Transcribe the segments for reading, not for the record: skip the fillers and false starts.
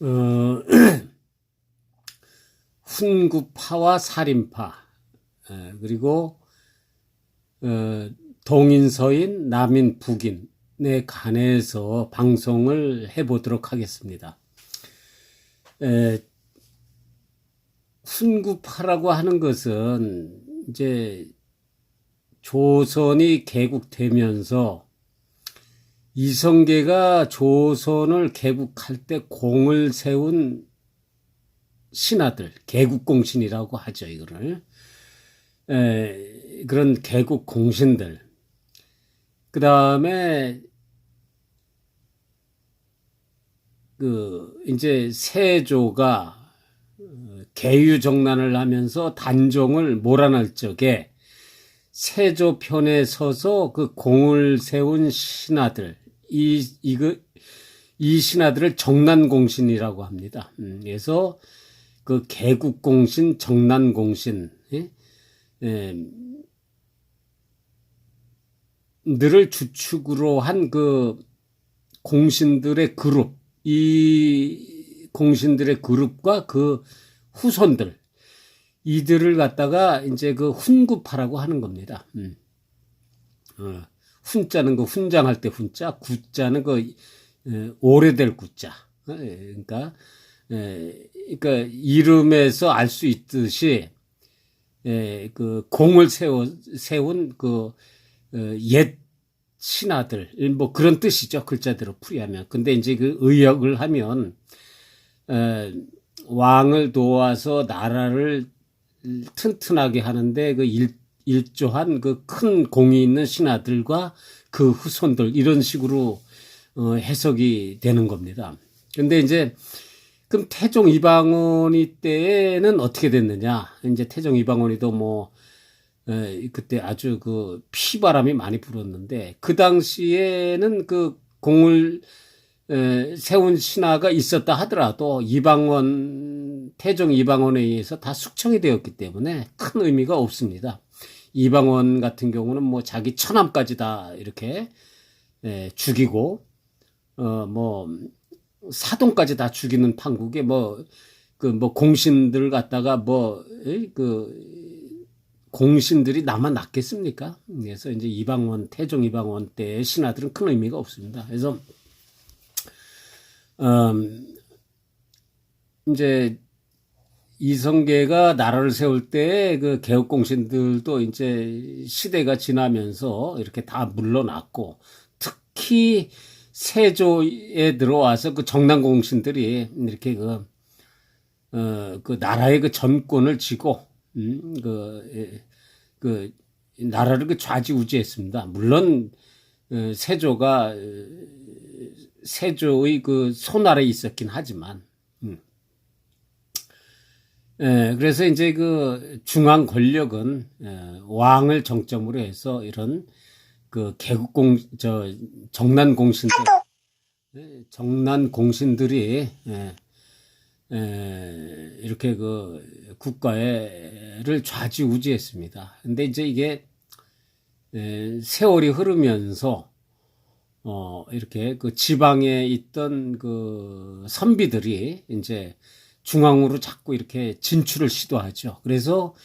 어, 훈구파와 살인파, 그리고 동인, 서인, 남인, 북인에 관해서 방송을 해보도록 하겠습니다. 훈구파라고 하는 것은 이제 조선이 개국되면서 이성계가 조선을 개국할 때 공을 세운 신하들, 개국공신이라고 하죠, 이거를. 그런 개국공신들. 그 다음에, 이제 세조가 계유정난을 하면서 단종을 몰아낼 적에 세조 편에 서서 그 공을 세운 신하들, 이 신하들을 정난공신이라고 합니다. 그래서 그 개국공신, 정난공신, 들을 주축으로 한 그 공신들의 그룹, 이 공신들의 그룹과 그 후손들, 이들을 갖다가 이제 그 훈구파라고 하는 겁니다. 훈자는 그 훈장할 때 훈자, 구자는 그 오래될 구자. 그러니까 이름에서 알 수 있듯이 그 공을 세운 그 옛 신하들, 뭐 그런 뜻이죠. 글자대로 풀이하면. 근데 이제 그 의역을 하면 왕을 도와서 나라를 튼튼하게 하는데 그 일조한 그 큰 공이 있는 신하들과 그 후손들, 이런 식으로 해석이 되는 겁니다. 근데 이제 그럼 태종 이방원이 때는 어떻게 됐느냐? 이제 태종 이방원이도 뭐 그때 아주 그 피바람이 많이 불었는데, 그 당시에는 그 공을 세운 신하가 있었다 하더라도 태종 이방원에 의해서 다 숙청이 되었기 때문에 큰 의미가 없습니다. 이방원 같은 경우는 뭐 자기 처남까지 다 이렇게 죽이고, 뭐 사돈까지 다 죽이는 판국에 뭐 공신들 갖다가 공신들이 나만 낫겠습니까? 그래서 이제 태종 이방원 때의 신하들은 큰 의미가 없습니다. 그래서 이제 이성계가 나라를 세울 때 그 개국공신들도 이제 시대가 지나면서 이렇게 다 물러났고, 특히 세조에 들어와서 그 정난공신들이 이렇게 그 나라의 그 전권을 쥐고, 나라를 그 좌지우지했습니다. 물론, 세조의 그 손 아래에 있었긴 하지만, 그래서 이제 그 중앙 권력은 왕을 정점으로 해서 이런 그 정난공신들이 이렇게 그 국가를 좌지우지했습니다. 근데 이제 이게 세월이 흐르면서 이렇게 그 지방에 있던 그 선비들이 이제 중앙으로 자꾸 이렇게 진출을 시도하죠. 그래서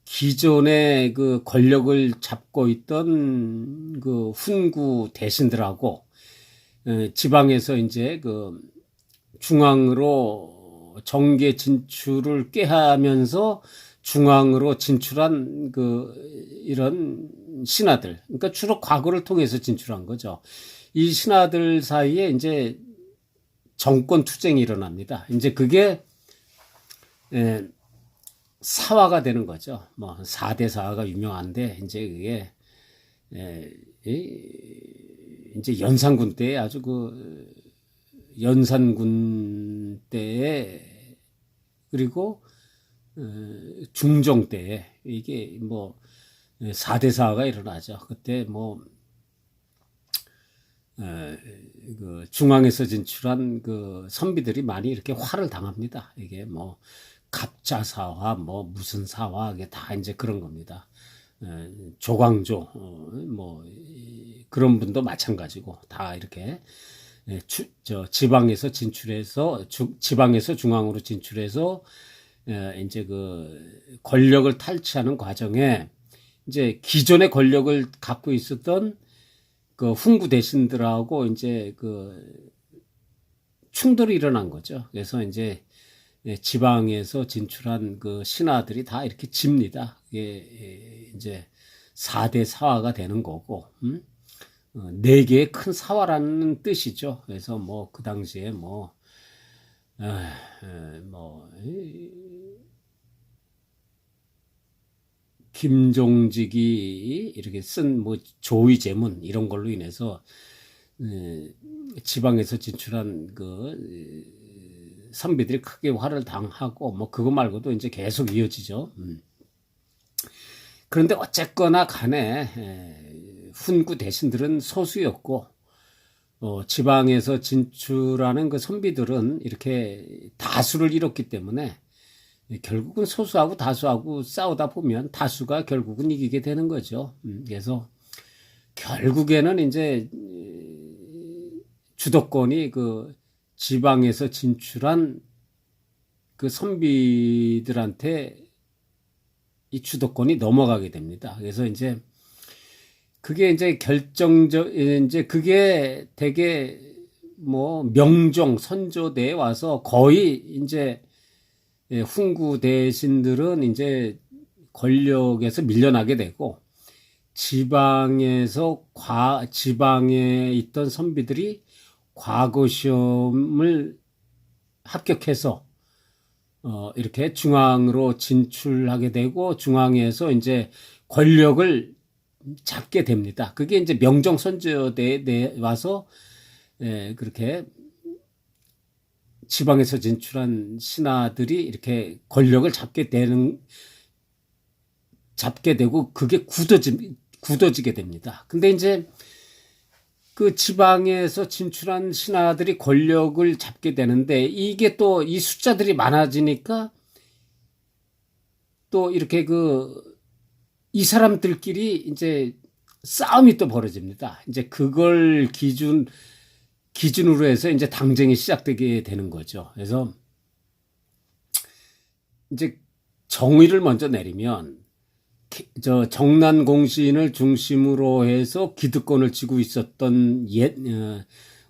기존의 그 권력을 잡고 있던 그 훈구 대신들하고 지방에서 이제 그 중앙으로 정계 진출을 꾀하면서 중앙으로 진출한 이런 신하들, 그러니까 주로 과거를 통해서 진출한 거죠. 이 신하들 사이에 이제 정권 투쟁이 일어납니다. 이제 그게 사화가 되는 거죠. 뭐 4대 사화가 유명한데, 이제 그게 이제 연산군 때에 아주 연산군 때에, 그리고 중종 때에 이게 뭐 4대 사화가 일어나죠. 그때 그 중앙에서 진출한 그 선비들이 많이 이렇게 화를 당합니다. 이게 뭐 갑자사화, 뭐 무슨 사화, 이게 다 이제 그런 겁니다. 조광조, 뭐 그런 분도 마찬가지고 다 이렇게 지방에서 진출해서 지방에서 중앙으로 진출해서 이제 그 권력을 탈취하는 과정에 이제 기존의 권력을 갖고 있었던 그 훈구 대신들하고 이제 그 충돌이 일어난 거죠. 그래서 이제 지방에서 진출한 그 신하들이 다 이렇게 집니다. 이게 이제 4대 사화가 되는 거고, 4개의 큰 사화라는 뜻이죠. 그래서 뭐 그 당시에 뭐 김종직이 이렇게 쓴 뭐 조의제문 이런 걸로 인해서 지방에서 진출한 그 선비들이 크게 화를 당하고 뭐 그거 말고도 이제 계속 이어지죠. 그런데 어쨌거나 간에 훈구 대신들은 소수였고 지방에서 진출하는 그 선비들은 이렇게 다수를 이뤘기 때문에 결국은 소수하고 다수하고 싸우다 보면 다수가 결국은 이기게 되는 거죠. 그래서 결국에는 이제 주도권이 그 지방에서 진출한 그 선비들한테 이 주도권이 넘어가게 됩니다. 그래서 이제 그게 이제 이제 그게 되게 뭐 명종 선조대에 와서 거의 이제 훈구 대신들은 이제 권력에서 밀려나게 되고 지방에 있던 선비들이 과거 시험을 합격해서 이렇게 중앙으로 진출하게 되고 중앙에서 이제 권력을 잡게 됩니다. 그게 이제 명종 선조대에 와서 그렇게 지방에서 진출한 신하들이 이렇게 권력을 잡게 되고 그게 굳어지게 됩니다. 근데 이제 그 지방에서 진출한 신하들이 권력을 잡게 되는데 이게 또 이 숫자들이 많아지니까 또 이렇게 이 사람들끼리 이제 싸움이 또 벌어집니다. 이제 그걸 기준으로 해서 이제 당쟁이 시작되게 되는 거죠. 그래서 이제 정의를 먼저 내리면 정난공신을 중심으로 해서 기득권을 쥐고 있었던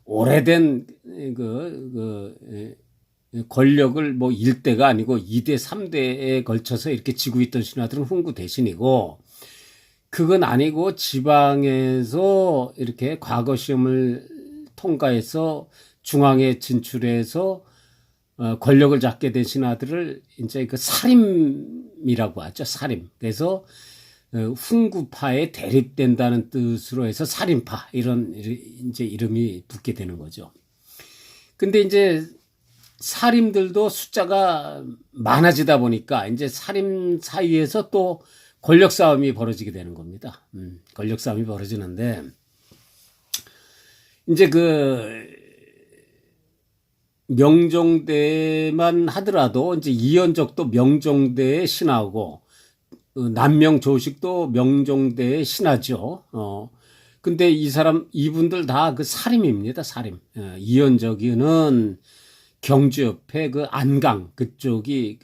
오래된 권력을 뭐 1대가 아니고 2대, 3대에 걸쳐서 이렇게 쥐고 있던 신하들은 훈구 대신이고 그건 아니고 지방에서 이렇게 과거 시험을 통과해서 중앙에 진출해서 권력을 잡게 된 신하들을 이제 그 사림이라고 하죠. 사림. 그래서 훈구파에 대립된다는 뜻으로 해서 사림파 이런 이제 이름이 붙게 되는 거죠. 근데 이제 사림들도 숫자가 많아지다 보니까 이제 사림 사이에서 또 권력 싸움이 벌어지게 되는 겁니다. 권력 싸움이 벌어지는데 이제 명종대만 하더라도 이제 이연적도 명종대의 신하고 남명조식도 명종대의 신하죠. 근데 이분들 다 그 사림입니다. 사림. 이연적이는 경주 옆에 그 안강 그쪽이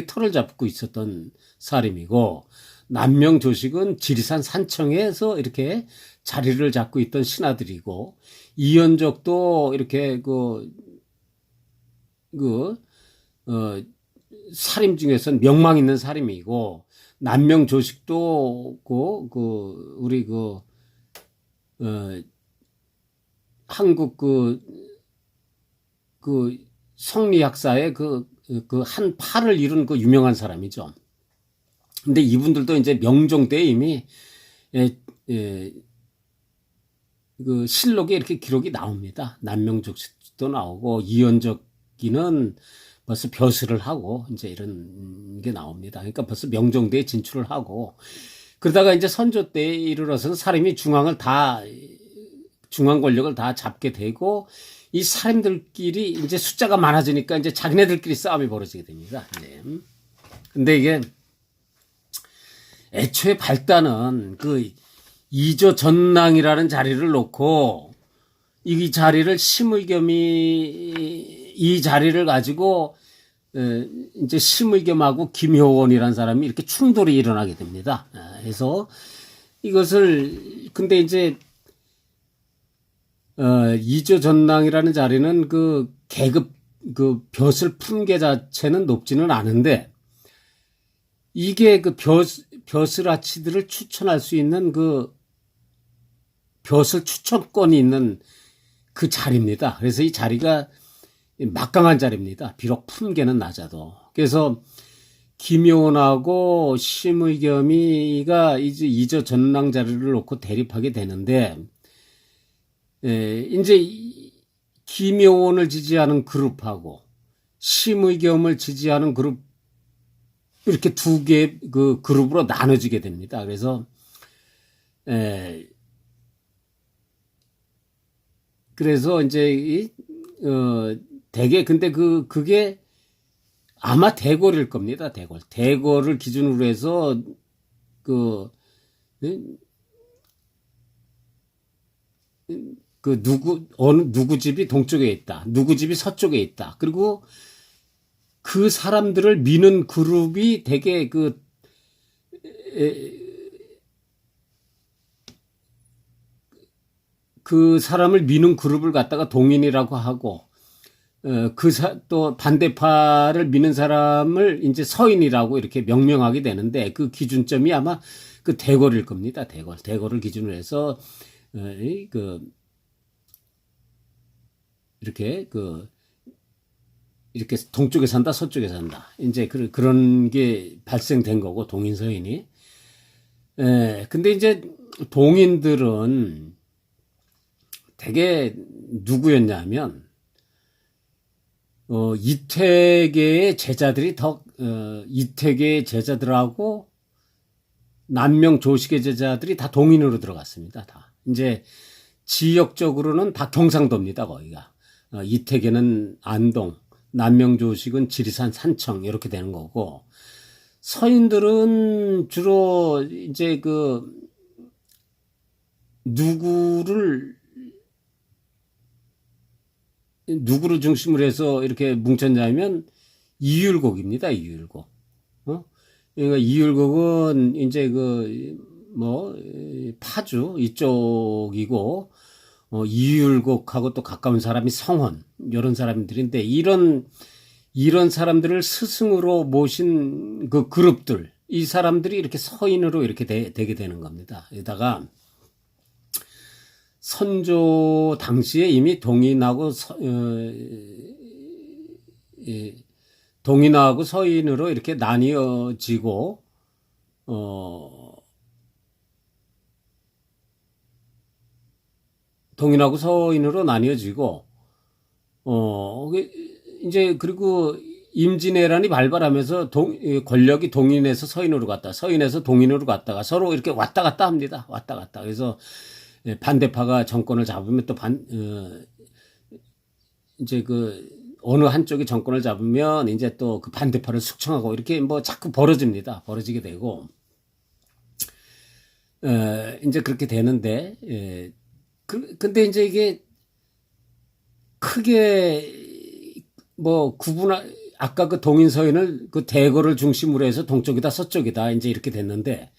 털을 잡고 있었던 사림이고 남명조식은 지리산 산청에서 이렇게 자리를 잡고 있던 신하들이고 이연적도 이렇게 사림 중에서는 명망 있는 사림이고 남명조식도 우리 한국 성리학사의 한 파를 이룬 유명한 사람이죠. 근데 이분들도 이제 명종 때 이미 실록에 이렇게 기록이 나옵니다. 남명조식도 나오고 이연적이는 벌써 벼슬을 하고 이제 이런 게 나옵니다. 그러니까 벌써 명종대에 진출을 하고 그러다가 이제 선조 때에 이르러서는 사림이 중앙 권력을 다 잡게 되고 이 사람들끼리 이제 숫자가 많아지니까 이제 자기네들끼리 싸움이 벌어지게 됩니다. 네. 근데 이게 애초에 발단은 이조 전랑이라는 자리를 놓고 이 자리를 심의겸이 이 자리를 가지고 이제 심의겸하고 김효원이라는 사람이 이렇게 충돌이 일어나게 됩니다. 그래서 이것을 근데 이제 이조 전랑이라는 자리는 그 계급 그 벼슬 품계 자체는 높지는 않은데 이게 그 벼슬아치들을 추천할 수 있는 그 벼슬 추천권이 있는 그 자리입니다. 그래서 이 자리가 막강한 자리입니다. 비록 품계는 낮아도. 그래서 김효원하고 심의겸이가 이제 이조 전랑 자리를 놓고 대립하게 되는데 이제 김효원을 지지하는 그룹하고 심의겸을 지지하는 그룹 이렇게 두 개의 그 그룹으로 나눠지게 됩니다. 그래서 그래서 이제 대개 근데 그게 아마 대궐일 겁니다. 대궐을 기준으로 해서 누구 집이 동쪽에 있다. 누구 집이 서쪽에 있다. 그리고 그 사람들을 미는 그룹이 되게 그 사람을 미는 그룹을 갖다가 동인이라고 하고, 또 반대파를 미는 사람을 이제 서인이라고 이렇게 명명하게 되는데 그 기준점이 아마 그 대궐일 겁니다. 대궐을 기준으로 해서, 이렇게 동쪽에 산다, 서쪽에 산다. 이제 그런 게 발생된 거고, 동인 서인이. 근데 이제 동인들은 되게 누구였냐면, 이태계의 제자들이 이태계의 제자들하고 남명 조식의 제자들이 다 동인으로 들어갔습니다. 다. 이제 지역적으로는 다 경상도입니다, 거기가. 이태계는 안동, 남명조식은 지리산 산청 이렇게 되는 거고 서인들은 주로 이제 누구를 중심으로 해서 이렇게 뭉쳤냐면 이율곡입니다. 이율곡. 그러니까 이율곡은 이제 파주 이쪽이고 이율곡하고 또 가까운 사람이 성원 이런 사람들인데 이런 사람들을 스승으로 모신 그 그룹들 이 사람들이 이렇게 서인으로 이렇게 되게 되는 겁니다. 여기다가 선조 당시에 이미 동인하고 서인으로 이렇게 나뉘어지고 동인하고 서인으로 나뉘어지고, 이제, 그리고 임진왜란이 발발하면서 권력이 동인에서 서인으로 갔다, 서인에서 동인으로 갔다가 서로 이렇게 왔다 갔다 합니다. 왔다 갔다. 그래서 반대파가 정권을 잡으면 또 이제 어느 한쪽이 정권을 잡으면 이제 또 그 반대파를 숙청하고 이렇게 자꾸 벌어집니다. 벌어지게 되고, 이제 그렇게 되는데, 근데 이제 이게 크게 아까 그 동인 서인을 그 대궐을 중심으로 해서 동쪽이다 서쪽이다 이제 이렇게 됐는데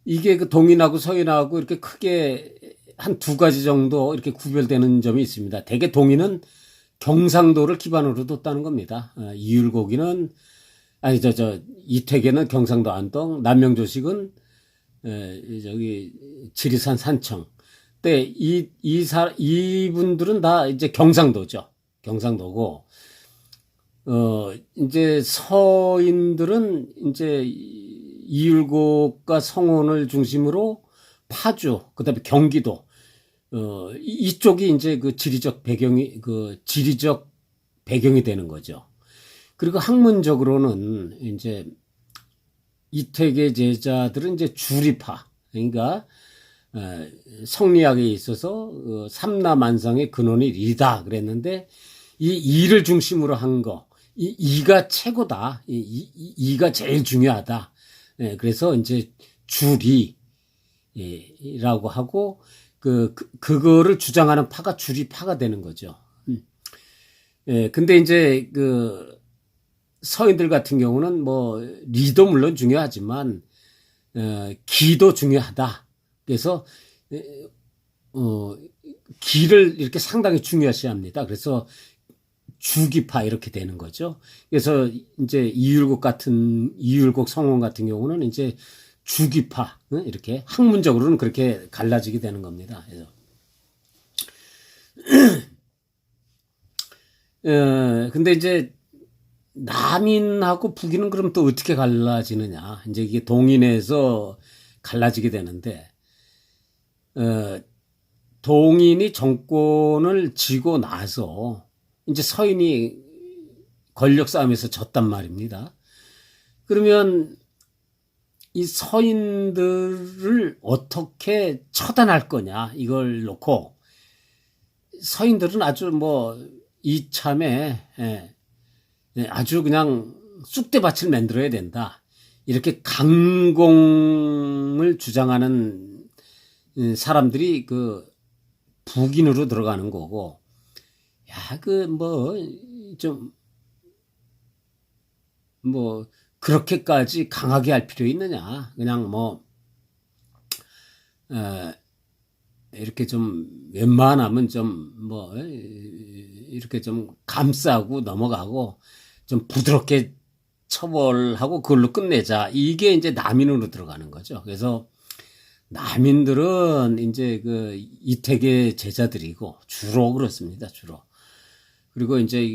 이게 그 동인하고 서인하고 이렇게 크게 한 두 가지 정도 이렇게 구별되는 점이 있습니다. 대개 동인은 경상도를 기반으로 뒀다는 겁니다. 이태계는 경상도 안동, 남명조식은 지리산 산청. 때 이분들은 다 이제 경상도죠. 경상도고, 이제 서인들은 이제 이율곡과 성원을 중심으로 파주, 그 다음에 경기도, 이쪽이 이제 지리적 배경이 되는 거죠. 그리고 학문적으로는 이제 이태계 제자들은 이제 주리파, 그러니까 성리학에 있어서 삼라만상의 근원이 이다 그랬는데 이 이를 중심으로 한 거, 이가 최고다, 이가 제일 중요하다. 그래서 이제 주리라고 하고 그거를 주장하는 파가 주리파가 되는 거죠. 예, 근데 이제 서인들 같은 경우는 뭐 리도 물론 중요하지만 기도 중요하다. 그래서 기를 이렇게 상당히 중요시합니다. 그래서 주기파 이렇게 되는 거죠. 그래서 이제 이율곡 성원 같은 경우는 이제 주기파 이렇게 학문적으로는 그렇게 갈라지게 되는 겁니다. 그래서 근데 이제 남인하고 북인은 그럼 또 어떻게 갈라지느냐? 이제 이게 동인에서 갈라지게 되는데 동인이 정권을 쥐고 나서 이제 서인이 권력 싸움에서 졌단 말입니다. 그러면 이 서인들을 어떻게 처단할 거냐 이걸 놓고 서인들은 아주 뭐 이참에 아주 그냥 쑥대밭을 만들어야 된다. 이렇게 강공을 주장하는 사람들이 북인으로 들어가는 거고, 야, 그렇게까지 강하게 할 필요 있느냐. 그냥 이렇게 좀 웬만하면 이렇게 좀 감싸고 넘어가고 좀 부드럽게 처벌하고 그걸로 끝내자. 이게 이제 남인으로 들어가는 거죠. 그래서 남인들은 이제 이택의 제자들이고 주로 그렇습니다. 주로. 그리고 이제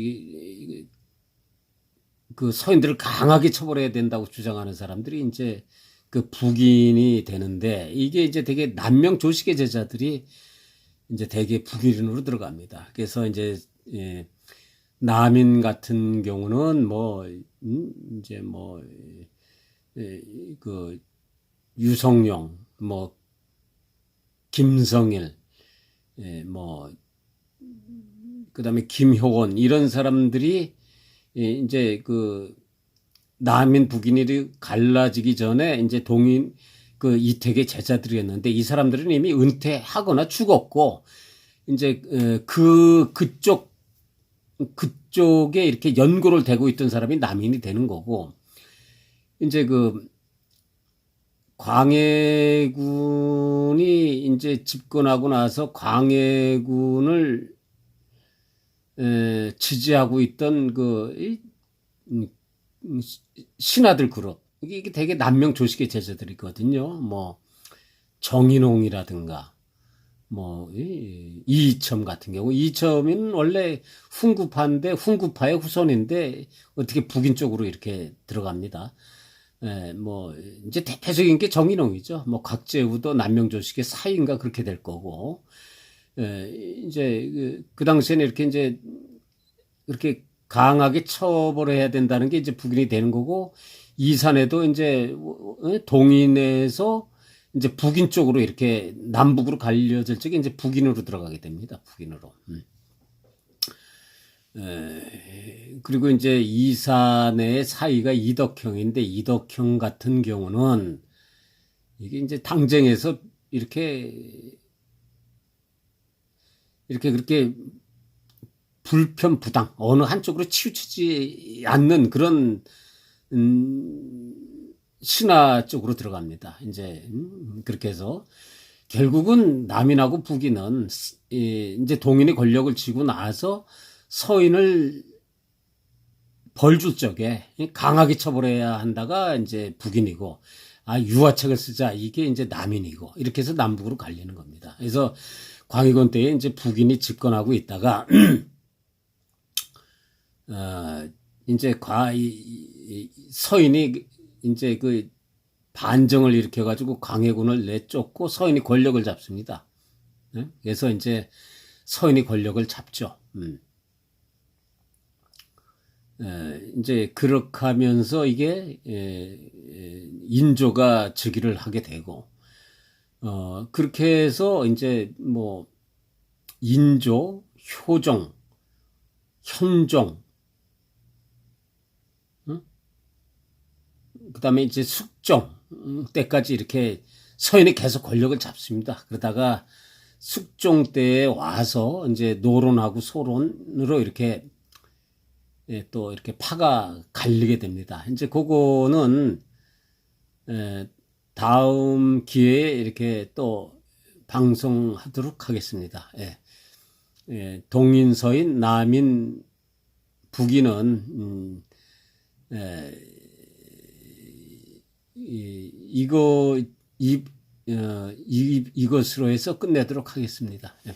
서인들을 강하게 처벌해야 된다고 주장하는 사람들이 이제 북인이 되는데 이게 이제 되게 남명 조식의 제자들이 이제 되게 북인으로 들어갑니다. 그래서 이제 남인 같은 경우는 유성룡, 김성일, 그다음에 김효원 이런 사람들이 이제 남인 북인이 갈라지기 전에 이제 동인 이택의 제자들이었는데 이 사람들은 이미 은퇴하거나 죽었고 이제 그쪽에 이렇게 연고를 대고 있던 사람이 남인이 되는 거고 이제 광해군이 이제 집권하고 나서 광해군을 지지하고 있던 신하들 그룹 이게 되게 남명 조식의 제자들이거든요. 정인홍이라든가 이이첨 같은 경우 이이첨은 원래 훈구파인데 훈구파의 후손인데 어떻게 북인 쪽으로 이렇게 들어갑니다. 이제 대표적인 게 정인홍이죠. 곽재우도 남명 조식의 사이인가 그렇게 될 거고 이제 그 당시에는 이렇게 이제 그렇게 강하게 처벌해야 된다는 게 이제 북인이 되는 거고 이산에도 이제 동인에서 이제 북인 쪽으로 이렇게 남북으로 갈려질 적에 이제 북인으로 들어가게 됩니다. 북인으로. 그리고 이제 이산의 사이가 이덕형인데 이덕형 같은 경우는 이게 이제 당쟁에서 이렇게 그렇게 불편부당 어느 한쪽으로 치우치지 않는 그런 신하 쪽으로 들어갑니다. 이제 그렇게 해서 결국은 남인하고 북인은 이제 동인이 권력을 쥐고 나서 서인을 벌줄 적에 강하게 처벌해야 한다가 이제 북인이고 유화책을 쓰자 이게 이제 남인이고 이렇게 해서 남북으로 갈리는 겁니다. 그래서 광해군 때에 이제 북인이 집권하고 있다가 이제 서인이 이제 반정을 일으켜가지고 광해군을 내쫓고 서인이 권력을 잡습니다. 그래서 이제 서인이 권력을 잡죠. 이제 그렇게 하면서 이게 인조가 즉위를 하게 되고 그렇게 해서 이제 인조, 효종, 현종, 그다음에 이제 숙종 때까지 이렇게 서인이 계속 권력을 잡습니다. 그러다가 숙종 때에 와서 이제 노론하고 소론으로 이렇게 예, 또 이렇게 파가 갈리게 됩니다. 이제 그거는 다음 기회에 이렇게 또 방송하도록 하겠습니다. 예. 예, 동인, 서인, 남인, 북인은 이것으로 해서 끝내도록 하겠습니다. 예.